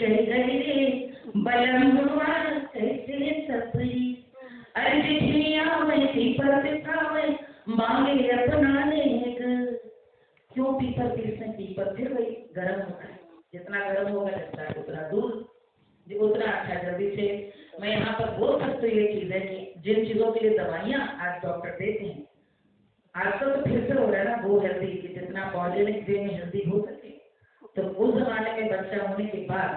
चल गई रे बलमुआ कैसे सपरी, अरे चिट्ठियां में पीपर दिखावे मांगे अपना लेग। क्यों पीपर किसने पीपर फिर वही गर्म होता है, जितना गर्म होगा लगता है उतना दूर उतना अच्छा जल्दी से। मैं यहाँ पर बोल सकती हूँ ये चीज है कि जिन चीजों के लिए दवाइयाँ आज डॉक्टर देते हैं, आजकल तो फिर से हो रहा है ना वो हेल्दी कि जितना ऑर्गेनिक वे में हेल्दी हो सके। तो उस जमाने में बच्चा होने के बाद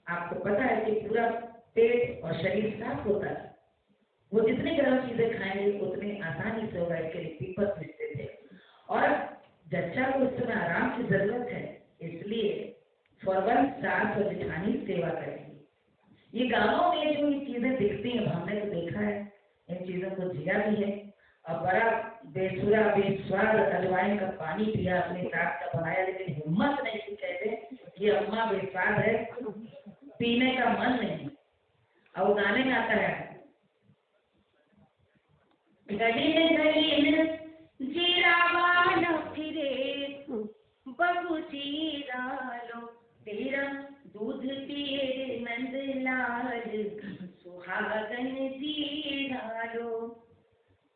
आपको पता है कि पूरा पेट और शरीर साफ होता है, वो जितनी गर्म चीजें खाएंगे उतनी आसानी से होगा, इसके लिए पीपर पीसते थे। और जच्चा को इस समय आराम की जरूरत है, इसलिए फॉरवन सास और जेठानी सेवा करेंगे। ये गाँवों में जो ये चीजें दिखती हैं हमने तो देखा है, इन चीजों को जिया भी है और बड़ा बेसुरा बेस्वाद अजवाइन का पानी पिया अपने साथ का बनाया, लेकिन हिम्मत नहीं थी कहते कि अम्मा बेस्वाद है पीने का मन नहीं। और वो गाने में आता है गली में गली जीरा वाला फिरे बबू जीरा लो तेरा दूध पिए नंद लाल सुहागन जीरा लो।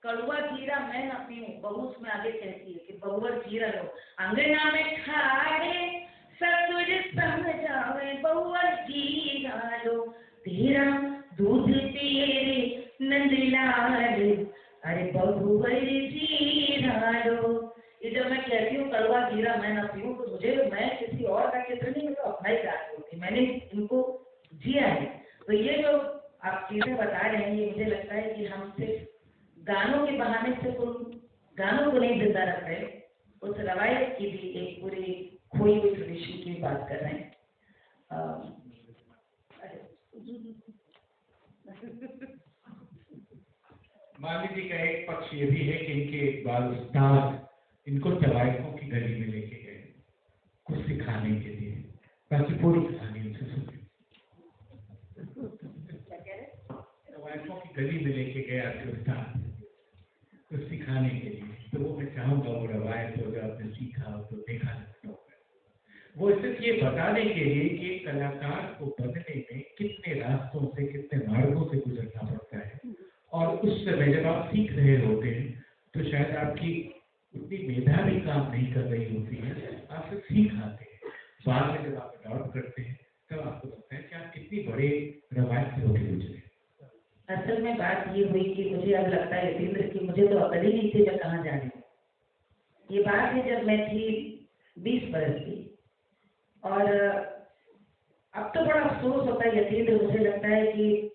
कड़ुआ जीरा मैं ना पीऊं, बहू उसमें आगे कहती है कि बहुवर जीरा लो, अंगना में खाए ससुर समझावे बहुवर जीरा लो तेरा दूध पिए नंदलाल अरे बहुवर जीरा लो। ये जब मैं कहती हूँ कड़वा जीरा मैं ना पीऊं तो मुझे मैं किसी और का चित्र नहीं, मतलब अपना ही याद होती, मैंने इनको जिया है। तो ये जो आप चीजें बता रहे हैं ये मुझे लगता है कि हम सिर्फ गानों के बहाने से उन गानों को नहीं जिंदा रख रहे, उस रवायत की भी एक पूरी खोई हुई ट्रेडिशन की बात कर रहे हैं। माली जी का एक पक्ष ये भी है कि इनके बाल उस्ताद इनको तवायफों की गली में लेके गए कुछ सिखाने के लिए, बाकी पूरी कहानी उनसे सुनी। तवायफों की गली में लेके गए आपके उस्ताद कुछ सिखाने के लिए, तो वो मैं चाहूंगा वो रवायत हो जो आपने सीखा हो तो देखा लगता होगा। वो सिर्फ ये बताने के लिए कि कलाकार को बनने में कितने रास्तों से कितने मार्गों से गुजरना पड़ता है, और उस समय जब आप सीख रहे होते हैं तो शायद आपकी उतनी मेधा भी काम नहीं कर रही होती है, आप सिर्फ सीख आते हैं। बाद में जब आप अडॉप्ट करते हैं तब आपको लगता है कि आप कितनी बड़े रवायत से होकर गुजरे। असल में बात ये हुई कि मुझे अब लगता है यतीन्द्र की मुझे तो अकल ही नहीं थी मैं कहाँ जा रही हूँ। ये बात है जब मैं थी 20 बरस की, और अब तो बड़ा अफसोस होता है यतीन्द्र, मुझे लगता है कि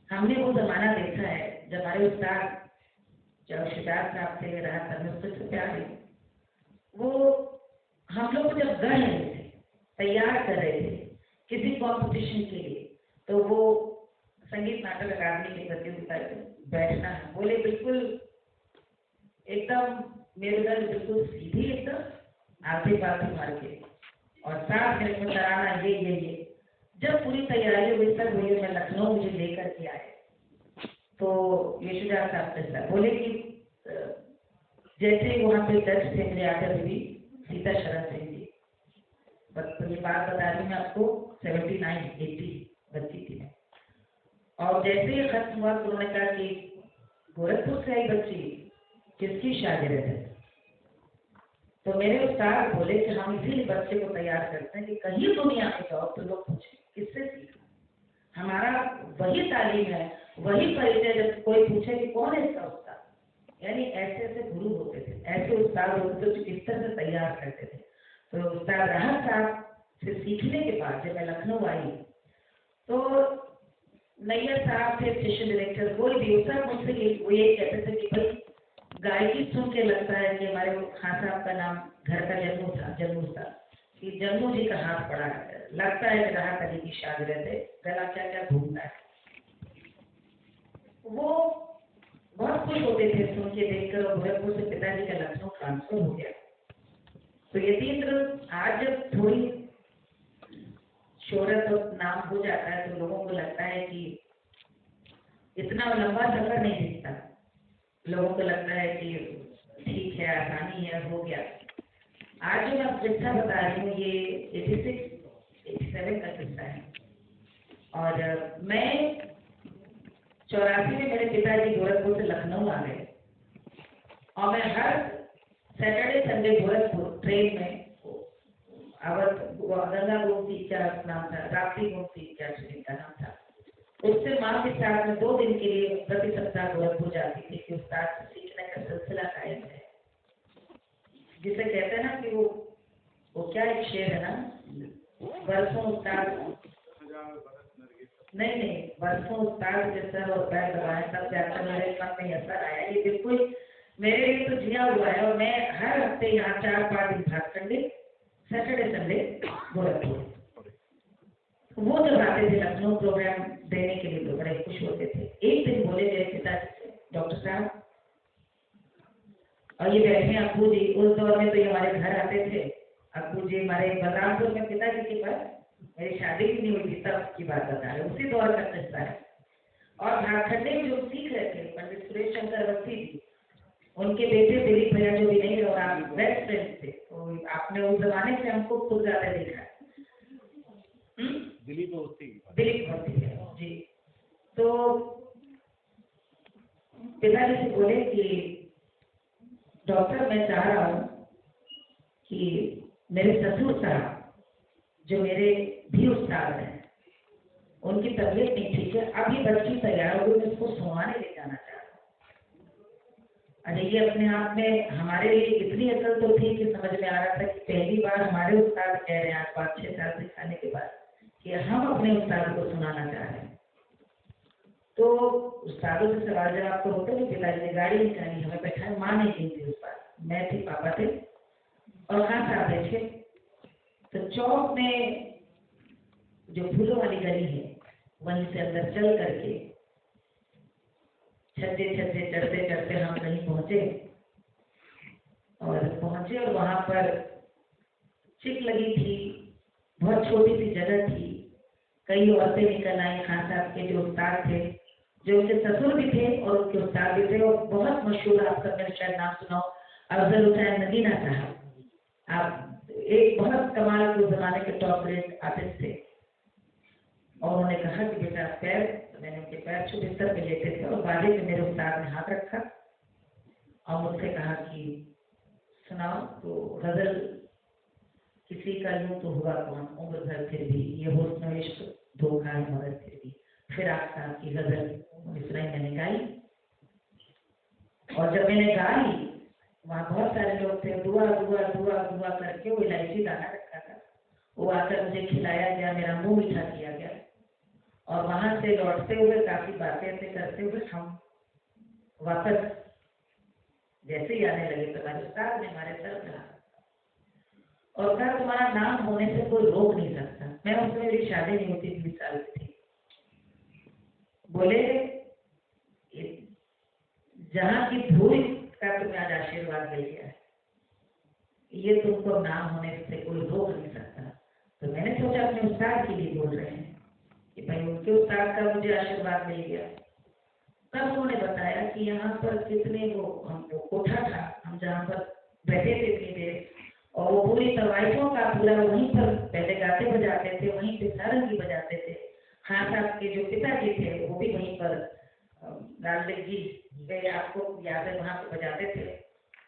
हमने वो जमाना देखा है जब हमारे उस्ताद जब शिदात साहब थे राहत अनवर से प्यार है, वो हम लोग जब गढ़ रहे थे तैयार कर रहे थे किसी कंपटीशन के लिए, तो वो संगीत नाटक अकादमी की प्रतियोगिता बैठना है, बोले बिल्कुल एकदम मेरुदंड बिल्कुल सीधी एकदम आधे पासे मार के और साथ मेरे को तराना ये जब पूरी तैयारी हुई तक हुई मैं लखनऊ मुझे लेकर के आए, तो यशोदा साहब ऐसा बोले कि जैसे वहाँ पे दर्ज थे मेरे आकर भी सीता शरण सिंह जी, तो ये बात बता रही मैं आपको 79-80 बच्ची थी मैं, और जैसे ही खत्म हुआ तो उन्होंने कहा कि गोरखपुर से आई बच्ची किसकी शागिर्द है, तो मेरे उस्ताद बोले कि हम इसीलिए बच्चे को तैयार करते हैं कि कहीं दुनिया में जाओ तो लोग पूछे किससे सीखा, हमारा वही तालीम है वही परिचय। जब कोई पूछे कि कौन है इसका उस्ताद, यानी ऐसे ऐसे गुरु होते थे, ऐसे उस्ताद होते थे जो किस तरह से तैयार करते थे। तो उस्ताद राहत साहब से सीखने के बाद जब मैं लखनऊ आई तो नैयर साहब थे स्टेशन डायरेक्टर, कोई भी सब मुझसे वो ये कहते थे कि भाई गायकी सुन के लगता है कि हमारे खान साहब का नाम घर का जन्मू था कि जन्मू जी का हाथ पड़ा है, लगता है कि राहत अली की शागिर्द है, गला क्या क्या घूमता है। वो बहुत खुश होते थे सुन के देखकर, और गोरखपुर से पिताजी का लखनऊ ट्रांसफर हो गया। तो यतीन्द्र आज जब थोड़ी शोहरत और नाम हो जाता है तो लोगों को लगता है कि इतना लंबा सफर नहीं दिखता, लोगों को लगता है कि ठीक है आसानी है हो गया। आज जो मैं किस्सा बता रही हूँ ये 86-87 का किस्सा है। और मैं 84 में मेरे पिताजी गोरखपुर से लखनऊ आ गए और मैं हर सैटरडे संडे गोरखपुर ट्रेन में गंगा गोमती का नाम था, राप्ती गोमती का शरीर का नाम था, उससे माँ के साथ में 2 दिन के लिए प्रति सप्ताह गोरखपुर जाती थी कि उस्ताद से सीखने का सिलसिला कायम है। जिसे कहते हैं ना कि वो क्या एक शेर है ना, बरसों उस्ताद नहीं बरसों उस्ताद के सर और पैर दबाए तब जाकर मेरे मन में असर आया। ये बिल्कुल मेरे लिए तो जिया हुआ है और मैं हर हफ्ते यहाँ 4-5 दिन भागखंडे सैटरडे संडे गोरखपुर। वो जब आते थे लखनऊ प्रोग्राम देने के लिए तो बड़े खुश होते थे। एक दिन बोले मेरे पिताजी से, डॉक्टर साहब, और ये बैठे अप्पू जी, उस दौर में तो ये हमारे घर आते थे। अप्पू जी हमारे बलरामपुर में पिताजी के पास, मेरी शादी भी नहीं हुई थी तब की बात बता रहे, उसी दौर का किस्सा है। और भागखंडे में जो सीख रहे थे पंडित सुरेश शंकर अवस्थी जी, उनके बेटे दिलीप भैया जो भी नहीं और आप बेस्ट फ्रेंड थे, तो आपने उस जमाने से हमको खुद ज्यादा देखा। दिलीप अवस्थी जी। तो पिताजी से बोले कि डॉक्टर मैं चाह रहा हूँ कि मेरे ससुर साहब जो मेरे भी उस्ताद हैं, उनकी तबीयत नहीं ठीक है, अभी बच्ची तैयार हो गई, मैं उसको सुहाने ले जाना चाहता हूँ। अरे ये अपने आप में हमारे लिए इतनी अकल तो थी कि समझ में आ रहा था कि पहली बार हमारे उस्ताद कह रहे हैं आज 5-6 साल सिखाने के बाद कि हम अपने उस्ताद को सुनाना चाह रहे हैं। तो उस्तादों से सवाल जवाब तो होते नहीं। पिताजी ने गाड़ी निकाली, हमें बैठाया, माँ नहीं गई थी उस बार, मैं थी, पापा थे और कहाँ से आते थे। तो चौक में जो फूलों वाली गली है वहीं से अंदर चल करके छज्जे चढ़ते चढ़ते हम कहीं पहुंचे और वहां पर चिक लगी थी, बहुत छोटी सी जगह थी। कई औरतें निकल आई, खान साहब के जो उस्ताद थे, जो उनके ससुर भी थे और उनके उस्ताद भी थे, और बहुत मशहूर, आप सबने शायद नाम सुना हो, अफजल हुसैन नगीना साहब। आप एक बहुत कमाल के जमाने के टॉप रेट आर्टिस्ट थे। और उन्होंने कहा कि बेटा पैर, तो मैंने उनके पैर छू, बिस्तर पे लेटे थे और बाजे पे मेरे उस्ताद ने हाथ रखा और मुझसे कहा कि सुनाओ। तो गजल किसी का यूं तो हुआ कौन, उम्र भर फिर भी, ये हुस्न इश्क धोखा है मगर फिर भी, फिर आप साहब की गजल मिसराई मैंने गाई। और जब मैंने गाई वहाँ बहुत सारे लोग थे, दुआ दुआ दुआ दुआ करके वो इलायची दाना रखा था, वो आकर मुझे खिलाया गया, मेरा मुंह मीठा किया गया। और वहां से लौटते हुए काफी बातें ऐसे करते हुए हम वापस जैसे ही आने लगे तो हमारे उस्ताद ने हमारे सर पे और कहा तुम्हारा नाम होने से कोई रोक नहीं सकता। मैं उसमें मेरी शादी नहीं होती, 20 साल की थी। बोले जहाँ की धूल का तुम्हें आज आशीर्वाद मिल गया है, ये तुमको नाम होने से कोई रोक नहीं सकता। तो मैंने सोचा अपने उस्ताद के लिए बोल रहे हैं कि भाई उनके उस्ताद का मुझे आशीर्वाद मिल गया। तब उन्होंने बताया कि यहाँ पर कितने वो कोठा था, हम जहाँ पर बैठे थे इतनी देर, और वो पूरी तवाइफों का पूरा वहीं पर पहले गाते बजाते थे, वहीं पे सारंगी बजाते थे। खान साहब के जो पिताजी थे वो भी वहीं पर लालदेव जी गए, आपको याद है, वहाँ पे बजाते थे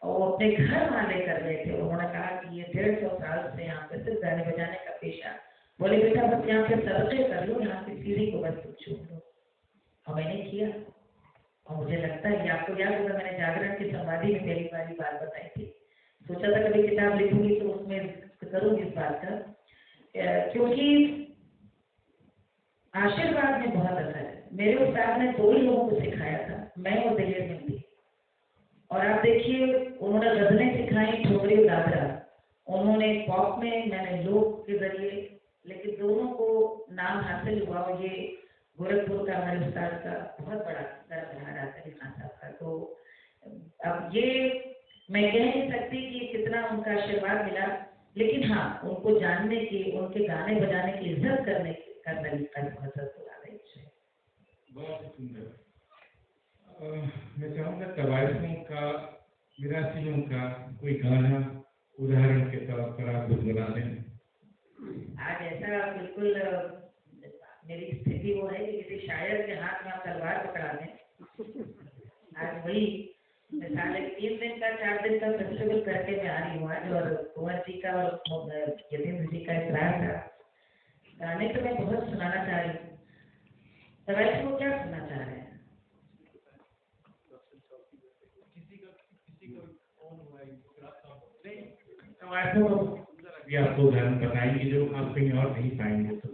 और वो अपने घर वहाँ लेकर गए थे। उन्होंने कहा कि ये 150 साल से यहाँ पे सिर्फ गाने बजाने का पेशा। बोले बेटा बस यहाँ पे सदके कर लो, यहाँ की सीढ़ी को बस छू लो। और मैंने किया और मुझे लगता है कि आपको याद होगा, मैंने जागरण की संवादी में पहली बात बताई थी। सोचा था कभी किताब लिखूंगी तो उसमें करूंगी इस बात का, क्योंकि आशीर्वाद में बहुत असर है। मेरे उस्ताद ने 2 ही लोगों को सिखाया था, मैं और दहेज में थी। और आप देखिए उन्होंने गजलें सिखाई, ठोकरी दादरा, उन्होंने पॉप में, मैंने लोक के जरिए, लेकिन दोनों को नाम हासिल हुआ। और ये गोरखपुर का हमारे उस्ताद का बहुत बड़ा रहा है खान साहब का। तो अब ये मैं कह नहीं सकती कि कितना उनका आशीर्वाद मिला, लेकिन हाँ उनको जानने की, उनके गाने बजाने की इज्जत करने का तरीका बहुत सुंदर। मैं चाहूँगा तवाइफों का, विरासियों का कोई गाना उदाहरण के तौर पर आप गुनगुना दें। आज ऐसा बिल्कुल मेरी स्थिति वो है कि किसी शायर के हाथ में आप तलवार पकड़ा दें। आज वही मिसाल 3 दिन का 4 दिन का फेस्टिवल करके मैं आ रही हूँ आज, और कुंवर जी का और यतीन्द्र जी का इकरार था। गाने तो मैं बहुत सुनाना चाह रही हूँ, दवाई को क्या सुनना चाह रहे हैं? ये आपको उदाहरण बताएंगे जो आप कहीं और नहीं पाएंगे। तो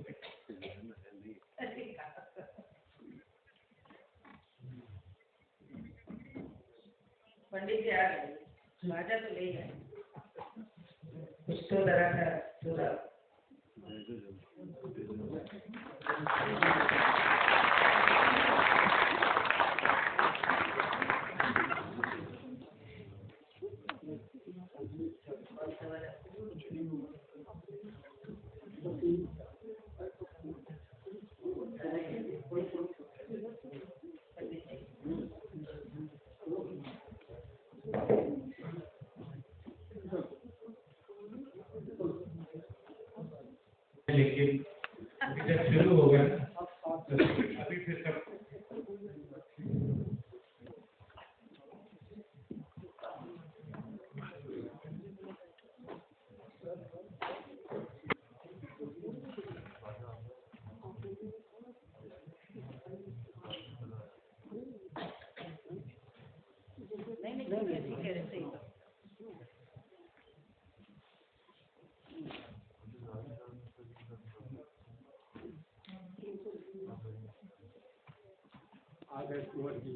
पंडित जी आ गए, बाजा तो ले गए, कुछ तो जरा सा थोड़ा लेकिन जब शुरू होगा तो अभी फिर सब आदर्श कुंवर जी